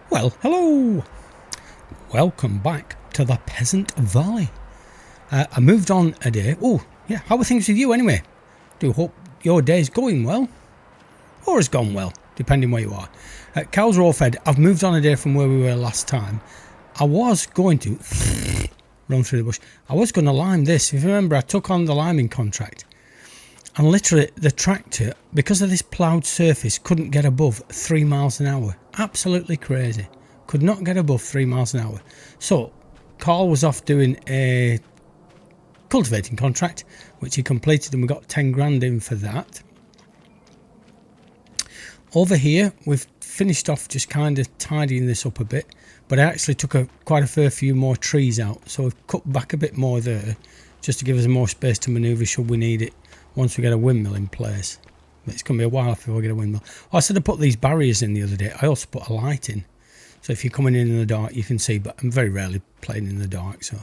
Well, hello! Welcome back to the Peasant Valley. I moved on a day. Oh, yeah, how are things with you anyway? Do hope your day's going well. Or has gone well, depending where you are. Cows are all fed. I've moved on a day from where we were last time. I was going to run through the bush. I was going to lime this. If you remember, I took on the liming contract. And literally, the tractor, because of this ploughed surface, couldn't get above 3 miles an hour. Absolutely crazy. Could not get above 3 miles an hour. So, Carl was off doing a cultivating contract, which he completed, and we got 10 grand in for that. Over here, we've finished off just kind of tidying this up a bit, but I actually took quite a fair few more trees out, so we've cut back a bit more there, just to give us more space to manoeuvre should we need it once we get a windmill in place. But it's going to be a while before we get a windmill. Oh, I said I put these barriers in the other day. I also put a light in, so if you're coming in the dark you can see, but I'm very rarely playing in the dark, so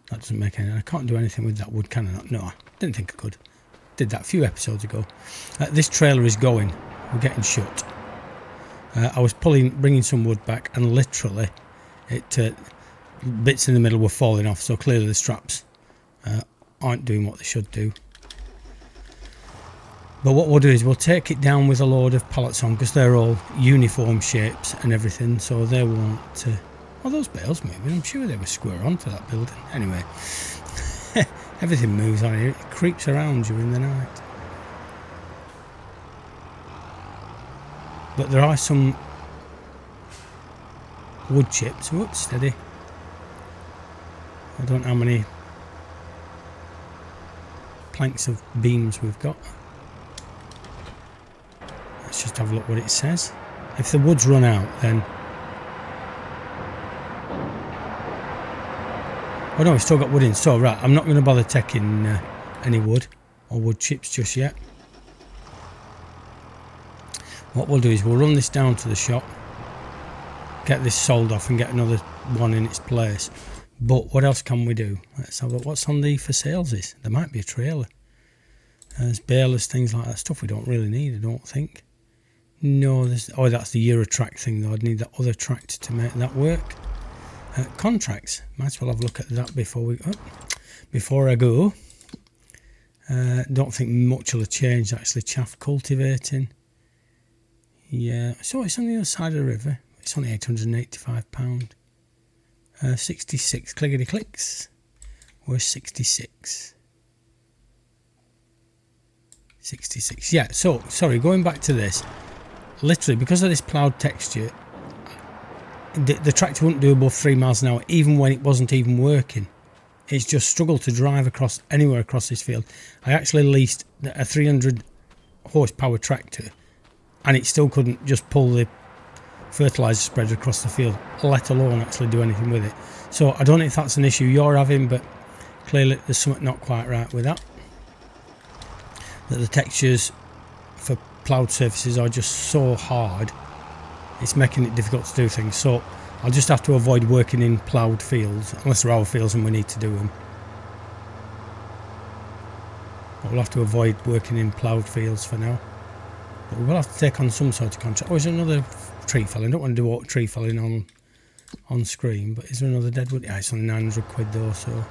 that doesn't make any. I can't do anything with that wood, can I not? No, I didn't think I could. Did that a few episodes ago. This trailer is going. We're getting shut. I was bringing some wood back, and literally bits in the middle were falling off, so clearly the straps aren't doing what they should do. But what we'll do is we'll take it down with a load of pallets on, because they're all uniform shapes and everything, so they won't... well, those bales moving, I'm sure they were square onto that building. Anyway, everything moves on here. It creeps around during the night. But there are some wood chips. Whoops, steady. I don't know how many planks of beams we've got. Let's just have a look what it says. If the wood's run out, then... oh no, we've still got wood in. So, right, I'm not going to bother taking any wood or wood chips just yet. What we'll do is we'll run this down to the shop, get this sold off and get another one in its place. But what else can we do? Let's have a look. What's on the for sales is? There might be a trailer. There's balers, things like that. Stuff we don't really need, I don't think. No, oh, that's the Eurotrack thing though. I'd need that other tractor to make that work. Contracts. Might as well have a look at that before I go. Don't think much will have changed actually. Chaff cultivating. Yeah, so it's on the other side of the river. It's only £885. 66 clickety clicks. Where's 66? 66. Yeah, so sorry, going back to this. Literally, because of this ploughed texture, the tractor wouldn't do above 3 miles an hour, even when it wasn't even working. It's just struggled to drive anywhere across this field. I actually leased a 300 horsepower tractor, and it still couldn't just pull the fertiliser spreader across the field, let alone actually do anything with it. So I don't know if that's an issue you're having, but clearly there's something not quite right with that. That the textures for ploughed surfaces are just so hard, it's making it difficult to do things. So I'll just have to avoid working in ploughed fields, unless there are fields and we need to do them. But we'll have to avoid working in ploughed fields for now. But we will have to take on some sort of contract. Oh, is there another tree felling? I don't want to do tree felling on screen, but is there another deadwood? Yeah, it's only 900 quid though, so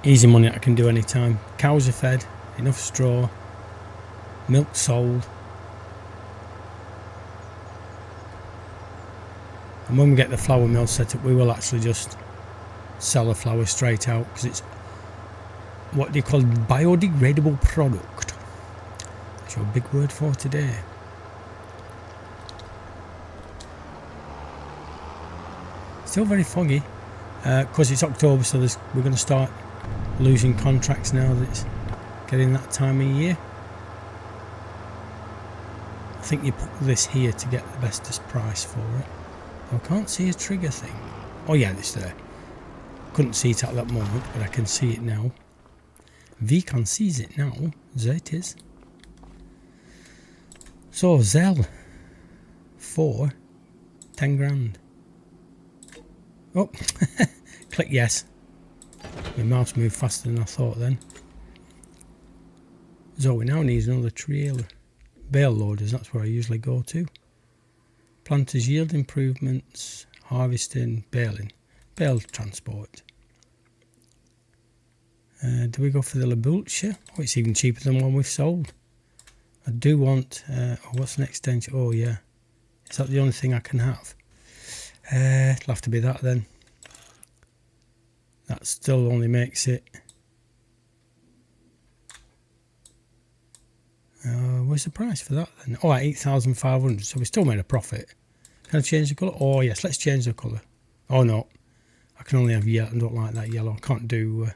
easy money I can do any time. Cows are fed, enough straw, milk sold. And when we get the flour mill set up, we will actually just sell the flour straight out, because it's what they call biodegradable product. That's your big word for today. Still very foggy, because it's October, so we're going to start losing contracts now that it's getting that time of year. I think you put this here to get the bestest price for it. I can't see a trigger thing. Oh yeah, it's there. Couldn't see it at that moment, but I can see it now. We can see it now. There it is. So Zell for 10 grand. Oh, click yes. My mouse moved faster than I thought then. So we now need another trailer. Bale loaders, that's where I usually go to. Planters yield improvements, harvesting, baling, bale transport. Do we go for the Labulcha? Oh, it's even cheaper than one we've sold. I do want, what's the next extension? Oh yeah, is that the only thing I can have? It'll have to be that then. That still only makes it. Where's the price for that then? Oh, at 8,500. So we still made a profit. Can I change the colour? Oh yes, let's change the colour. Oh no, I can only have yellow. I don't like that yellow. I can't do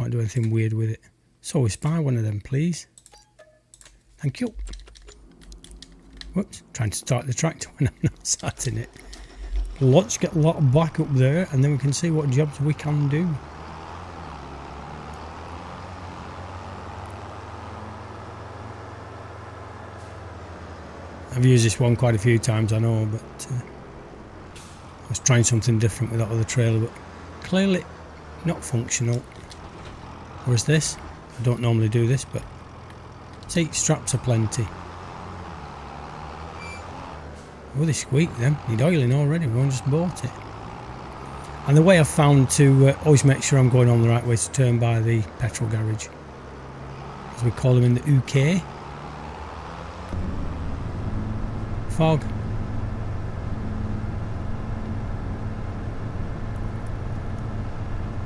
anything weird with it. So we spy one of them, please. Thank you. Whoops, trying to start the tractor when I'm not sat in it. Let's get a lot back up there and then we can see what jobs we can do. I've used this one quite a few times, I know, but I was trying something different with that other trailer, but clearly not functional. Whereas this, I don't normally do this, but see, straps are plenty. Oh, they squeak them. Need oiling already, we only just bought it. And the way I've found to always make sure I'm going on the right way to turn by the petrol garage, as we call them in the UK. Fog.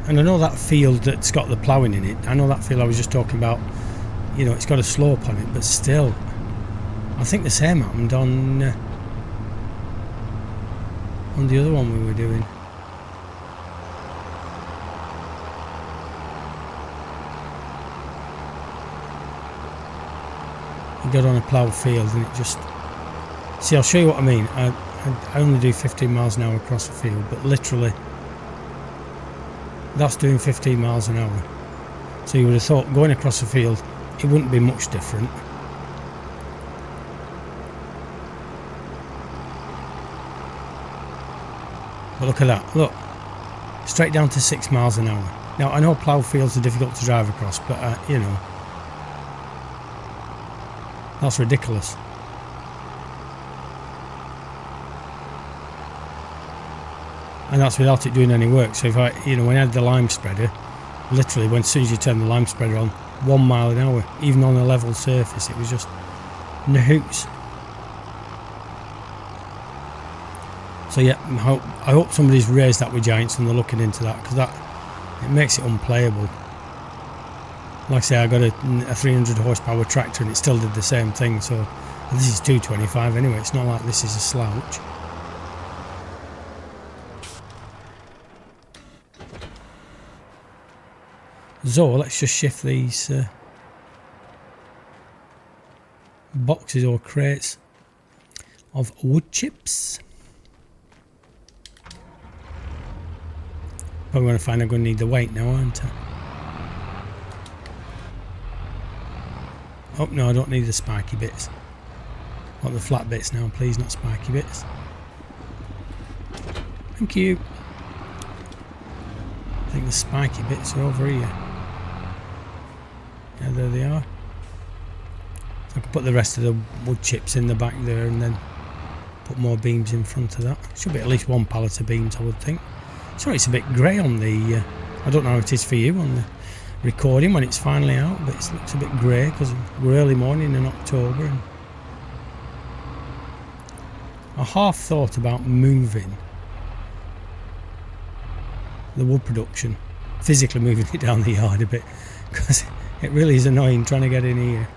And I know that field that's got the ploughing in it, I know that field I was just talking about, you know, it's got a slope on it, but still, I think the same happened on the other one we were doing. You got on a ploughed field and it just... See, I'll show you what I mean. I only do 15 miles an hour across the field, but literally that's doing 15 miles an hour. So you would have thought going across the field it wouldn't be much different. But look at that, look, straight down to 6 miles an hour. Now I know ploughed fields are difficult to drive across, but you know, that's ridiculous. And that's without it doing any work. So if I, you know, when I had the lime spreader, literally when as soon as you turn the lime spreader on, 1 mile an hour, even on a level surface, it was just nahoots. So yeah, I hope somebody's raised that with Giants and they're looking into that, because that, it makes it unplayable. Like I say, I got a 300 horsepower tractor and it still did the same thing, so this is 225 anyway, it's not like this is a slouch. So let's just shift these boxes or crates of wood chips. Probably going to find I'm going to need the weight now, aren't I? Oh no, I don't need the spiky bits. I want the flat bits now, please, not spiky bits. Thank you. I think the spiky bits are over here. Yeah, there they are. So I can put the rest of the wood chips in the back there and then put more beams in front of that. Should be at least 1 pallet of beams, I would think. Sorry, it's a bit grey on the... I don't know how it is for you on the recording when it's finally out, but it looks a bit grey because we're early morning in October. And I half thought about moving the wood production, physically moving it down the yard a bit, because it really is annoying trying to get in here,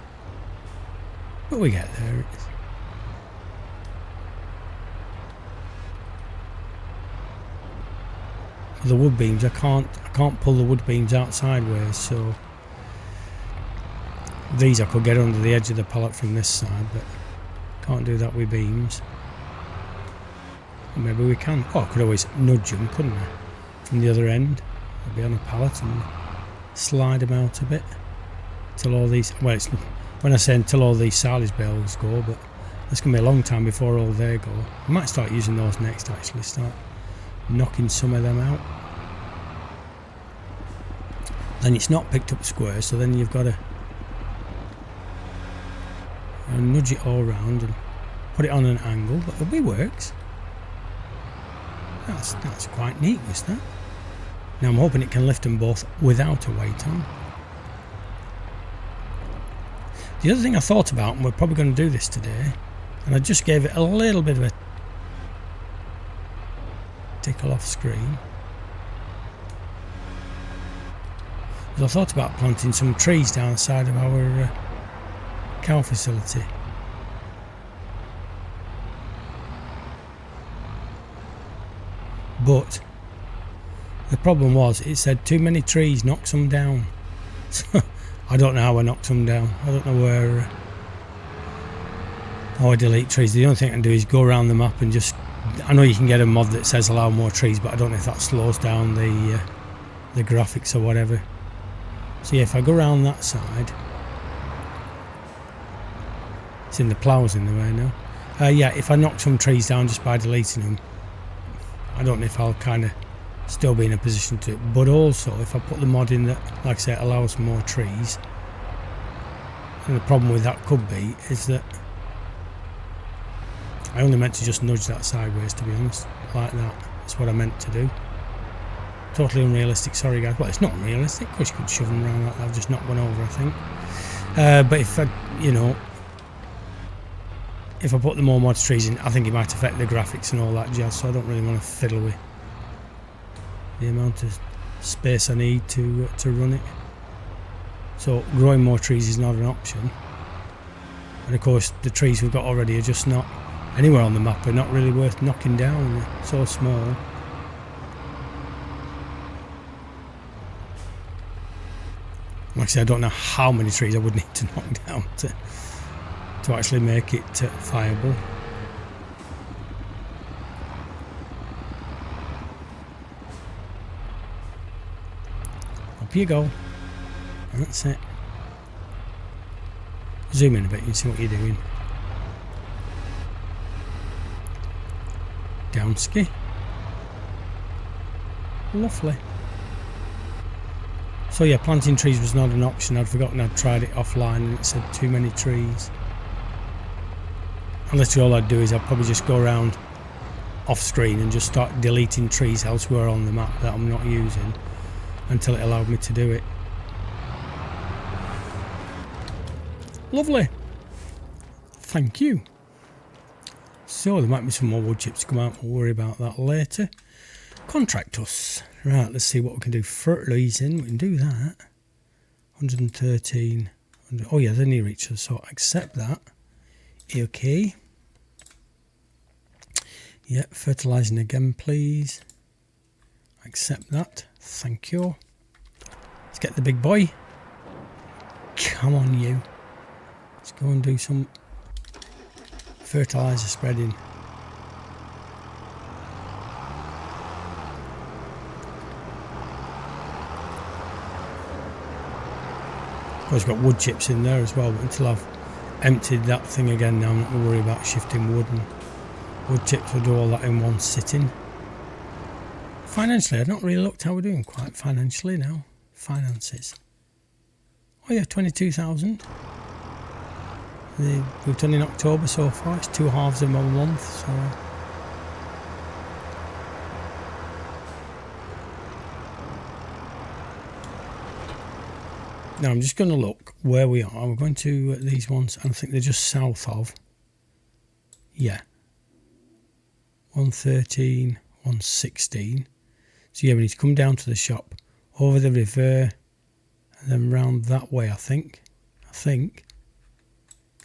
but we get there. The wood beams, I can't pull the wood beams out sideways, so these I could get under the edge of the pallet from this side, but can't do that with beams. Or maybe we can. Oh, I could always nudge them, couldn't I, from the other end? I'd be on a pallet and slide them out a bit till all these, well, it's, when I say until all these silage bales go, but it's going to be a long time before all they go. I might start using those next, actually, start knocking some of them out. Then it's not picked up square, so then you've got to nudge it all round and put it on an angle, but it works. That's quite neat, was that? Now I'm hoping it can lift them both without a weight on. The other thing I thought about, and we're probably going to do this today, and I just gave it a little bit of a tickle off screen, is I thought about planting some trees down the side of our cow facility. But the problem was, it said too many trees knocks them down. So I don't know how I knocked them down. I don't know where. How I delete trees. The only thing I can do is go around the map and just. I know you can get a mod that says allow more trees, but I don't know if that slows down the graphics or whatever. So yeah, if I go around that side, it's in the ploughs in the way now. Yeah, if I knock some trees down just by deleting them, I don't know if I'll kind of still be in a position to. But also, if I put the mod in that, like I say, allows more trees, and the problem with that could be is that I only meant to just nudge that sideways, to be honest, like that. That's what I meant to do. Totally unrealistic, sorry guys. Well, it's not unrealistic, of course you could shove them around like that. I've just knocked one over, I think. But if I, you know, if I put the more mod trees in, I think it might affect the graphics and all that jazz, so I don't really want to fiddle with the amount of space I need to run it. So growing more trees is not an option. And of course the trees we've got already are just not anywhere on the map, are not really worth knocking down. They're so small. Like I said, I don't know how many trees I would need to knock down to actually make it viable. Up you go. And that's it. Zoom in a bit, you can see what you're doing. Downski. Lovely. So yeah, planting trees was not an option. I'd forgotten I'd tried it offline and it said too many trees. And literally all I'd do is I'd probably just go around off screen and just start deleting trees elsewhere on the map that I'm not using until it allowed me to do it. Lovely. Thank you. So there might be some more wood chips to come out. We'll worry about that later. Contract us. Right, let's see what we can do. Fertilising, we can do that. 113. Oh yeah, they're near each other, so accept that. Okay. Yeah, fertilising again, please. Accept that. Thank you. Let's get the big boy. Come on, you. Let's go and do some fertiliser spreading. Of course, got wood chips in there as well, but until I've emptied that thing again now, I'm not going to worry about shifting wood, and wood chips will do all that in one sitting. Financially, I've not really looked how we're doing quite financially now. Finances. Oh yeah, 22,000. We've done in October so far. It's 2 halves of a month, so. Now I'm just going to look where we are. We're going to these ones, and I think they're just south of. Yeah. 113, 116. So yeah, we need to come down to the shop, over the river, and then round that way, I think.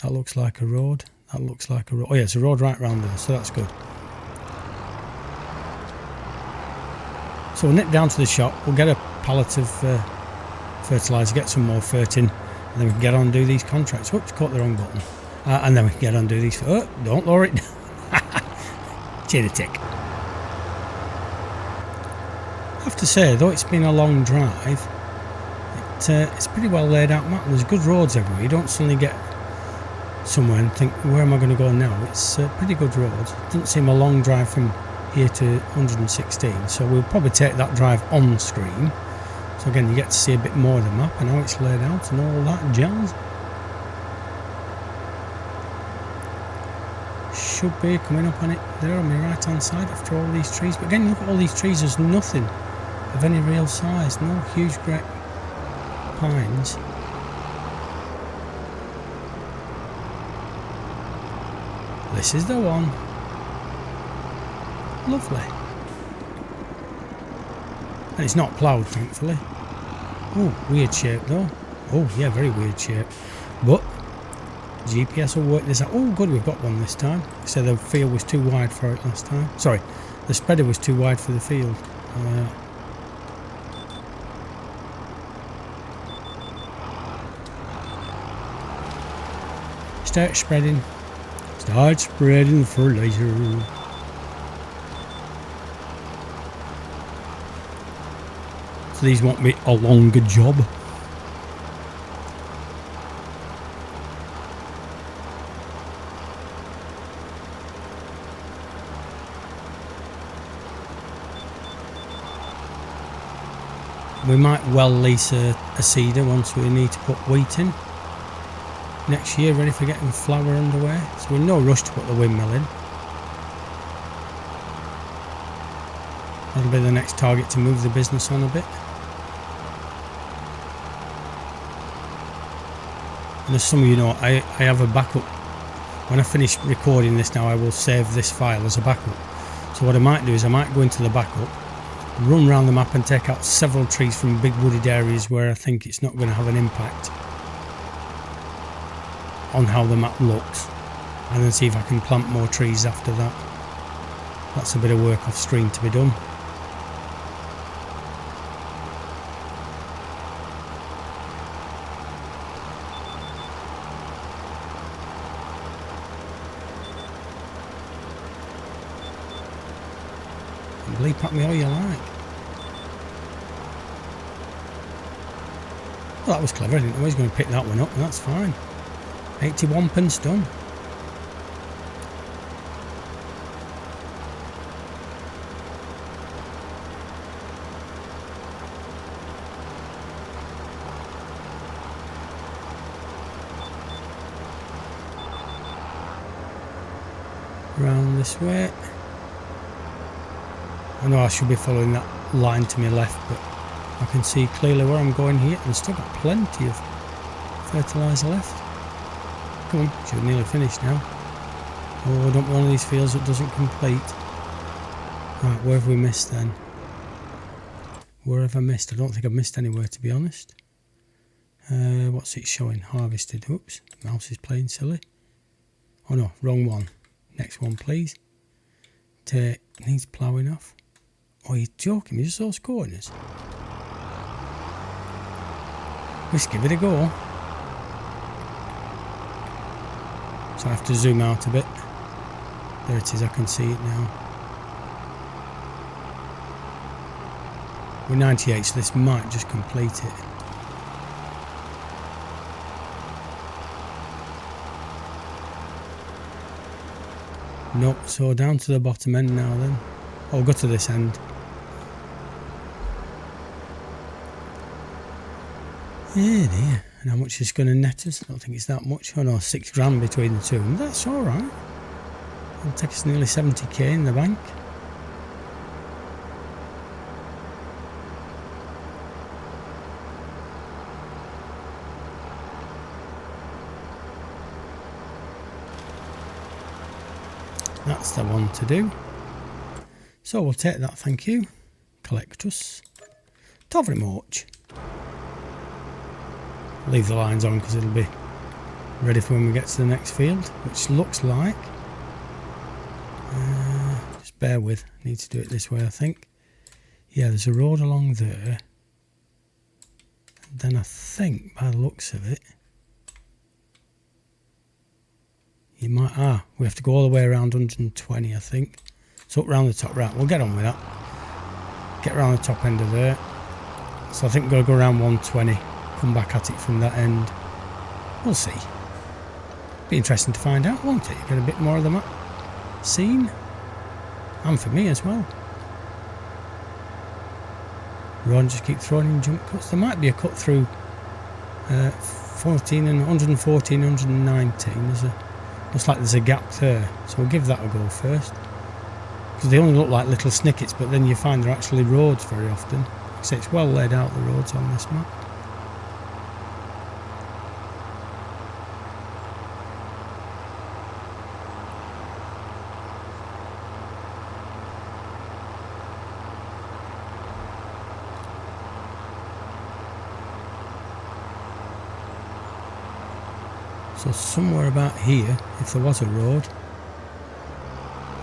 That looks like a road. That looks like a road. Oh yeah, it's a road right round there, so that's good. So we'll nip down to the shop. We'll get a pallet of fertiliser, get some more fert in, and then we can get on and do these contracts. Whoops, caught the wrong button. And then we can get on and do these. Oh, don't lower it down. Cheer the tick. I have to say, though it's been a long drive, it's pretty well laid out map. There's good roads everywhere. You don't suddenly get somewhere and think, where am I going to go now? It's pretty good roads. It doesn't seem a long drive from here to 116, so we'll probably take that drive on screen. So again, you get to see a bit more of the map and how it's laid out and all that jazz. should be coming up on it there on my right hand side after all these trees. But again, look at all these trees, there's nothing of any real size, no huge great pines. This is the one. Lovely. And it's not ploughed, thankfully. Oh, weird shape though. Oh yeah, very weird shape. But GPS will work this out. Oh good, we've got one this time. So the field was too wide for it last time. Sorry, the spreader was too wide for the field. Start spreading. Start spreading fertilizer. So these won't be a longer job. We might well lease a seeder once we need to put wheat in next year, ready for getting flour underway. So we're in no rush to put the windmill in. That'll be the next target to move the business on a bit. And as some of you know, I have a backup. When I finish recording this now, I will save this file as a backup. So what I might do is I might go into the backup, run around the map and take out several trees from big wooded areas where I think it's not going to have an impact on how the map looks, and then see if I can plant more trees after that. That's a bit of work off stream to be done. Bleep at me all you like. Well, that was clever. I didn't know he was going to pick that one up, and that's fine. 81 pence done. Round this way. I know I should be following that line to my left, but I can see clearly where I'm going here, and still got plenty of fertiliser left. Come on, should have nearly finished now. Oh, I don't want one of these fields that doesn't complete. Right, where have we missed then? Where have I missed? I don't think I've missed anywhere, to be honest. What's it showing? Harvested. Oops, mouse is playing silly. Oh no, wrong one. Next one, please. Needs ploughing off. Oh, you're joking me, just all scoring us. Let's give it a go. So I have to zoom out a bit. There it is, I can see it now. We're 98, so this might just complete it. Nope, so down to the bottom end now then. Oh, go to this end. Yeah, dear. And how much is going to net us? I don't think it's that much. Oh no, 6 grand between the two. And that's alright. It'll take us nearly 70k in the bank. That's the one to do. So we'll take that, thank you. Collect us. Thank you very much. Leave the lines on because it'll be ready for when we get to the next field, which looks like just bear with, I need to do it this way I think. Yeah, there's a road along there, and then I think by the looks of it you might we have to go all the way around 120 I think. So up round the top. Right, we'll get on with that. Get around the top end of there. So I think we're going to go around 120. Come back at it from that end. We'll see. Be interesting to find out, won't it? Get a bit more of the map seen. And for me as well. Ron just keep throwing in jump cuts. There might be a cut through 14 and 114, 119. There's a Looks like there's a gap there, so we'll give that a go first. Because they only look like little snickets, but then you find they're actually roads very often. So it's well laid out, the roads on this map. So somewhere about here, if there was a road,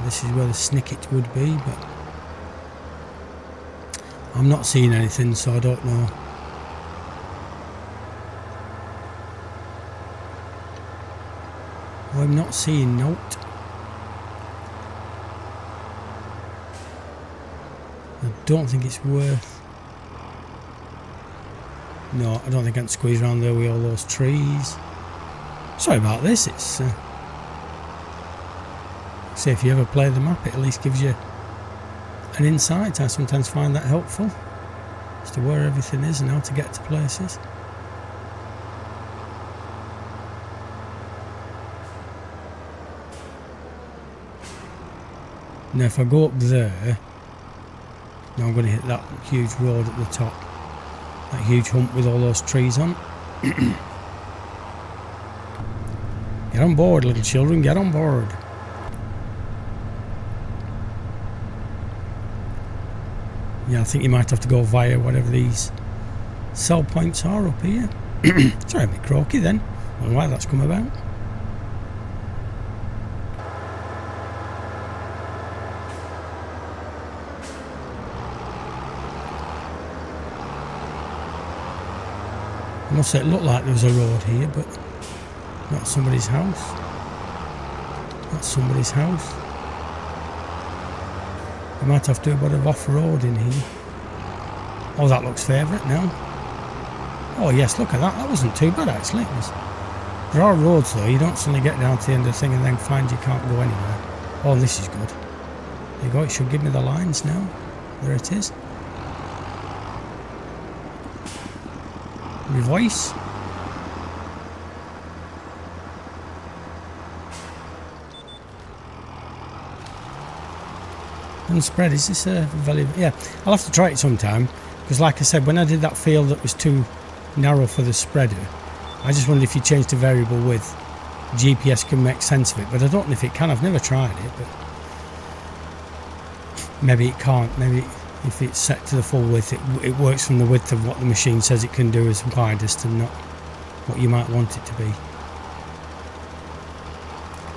this is where the snicket would be, but I'm not seeing anything, so I don't know. I'm not seeing note. I don't think it's worth... No, I don't think I can squeeze around there with all those trees. Sorry about this, it's... see, if you ever play the map, it at least gives you an insight. I sometimes find that helpful as to where everything is and how to get to places. Now if I go up there, now I'm going to hit that huge road at the top, that huge hump with all those trees on. Get on board, little children, get on board. Yeah, I think you might have to go via whatever these sell points are up here. Sorry, a bit croaky then. I don't know why that's come about. I must say it looked like there was a road here, but not somebody's house. That's somebody's house. I might have to do a bit of off-road in here. Oh, that looks favourite now. Oh yes, look at that. That wasn't too bad actually. There are roads though. You don't suddenly get down to the end of the thing and then find you can't go anywhere. Oh, and this is good. There you go. It should give me the lines now. There it is. Revoice. And spread, is this a value? Yeah, I'll have to try it sometime, because like I said, when I did that field that was too narrow for the spreader, I just wondered if you change the variable width, GPS can make sense of it, but I don't know if it can. I've never tried it, but maybe it can't. Maybe if it's set to the full width, it works from the width of what the machine says it can do as widest and not what you might want it to be.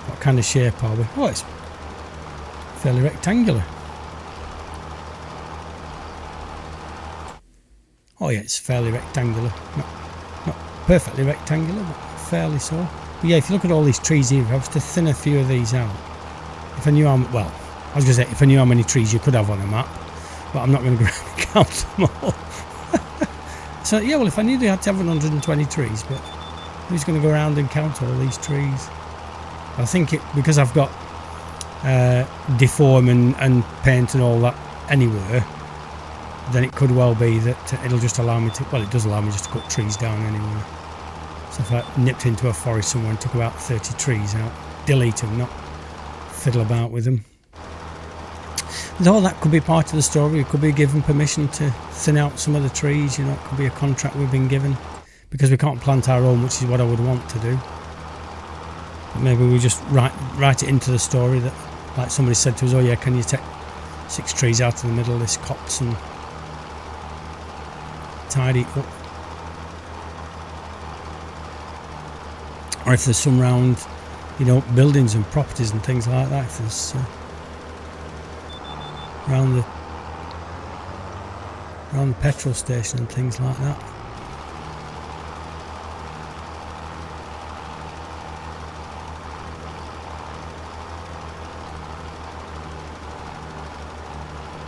What kind of shape are we? Oh, it's fairly rectangular. Oh yeah, it's fairly rectangular. Not perfectly rectangular, but fairly so. But yeah, if you look at all these trees here, if I was to thin a few of these out, if I knew how, well, I was going to say, if I knew how many trees you could have on a map, but I'm not going to go around and count them all. So yeah, well, if I knew they had to have 120 trees, but who's going to go around and count all these trees? I think it, because I've got deform and paint and all that anywhere, then it could well be that it'll just allow me to, well, it does allow me just to cut trees down anywhere. So if I nipped into a forest somewhere and took about 30 trees out, delete them, not fiddle about with them. Though that could be part of the story. We could be given permission to thin out some of the trees, you know, it could be a contract we've been given, because we can't plant our own, which is what I would want to do. But maybe we just write it into the story that, like somebody said to us, oh yeah, can you take 6 trees out of the middle of this copse and tidy it up? Or if there's some round, you know, buildings and properties and things like that, if there's around the petrol station and things like that.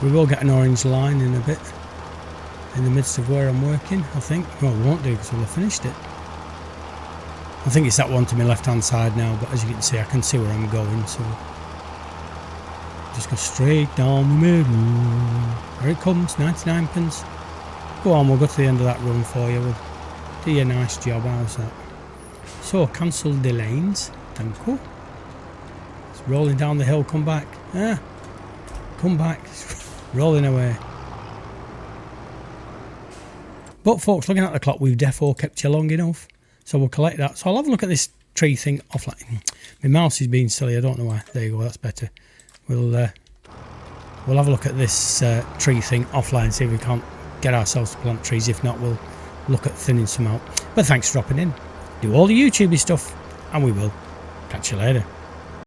We will get an orange line in a bit in the midst of where I'm working, I think. Well, we won't do because we'll have finished it. I think it's that one to my left hand side now, but as you can see, I can see where I'm going, so just go straight down the middle. There it comes, 99 pence. Go on, we'll go to the end of that run for you. We'll do you a nice job, how's that? So, cancel the lanes, thank you. rolling down the hill. Come back. Ah, come back. It's rolling away. But folks, looking at the clock, we've defo kept you long enough. So we'll collect that. So I'll have a look at this tree thing offline. My mouse is being silly. I don't know why. There you go. That's better. We'll have a look at this tree thing offline. See if we can't get ourselves to plant trees. If not, we'll look at thinning some out. But thanks for dropping in. Do all the YouTubey stuff, and we will catch you later.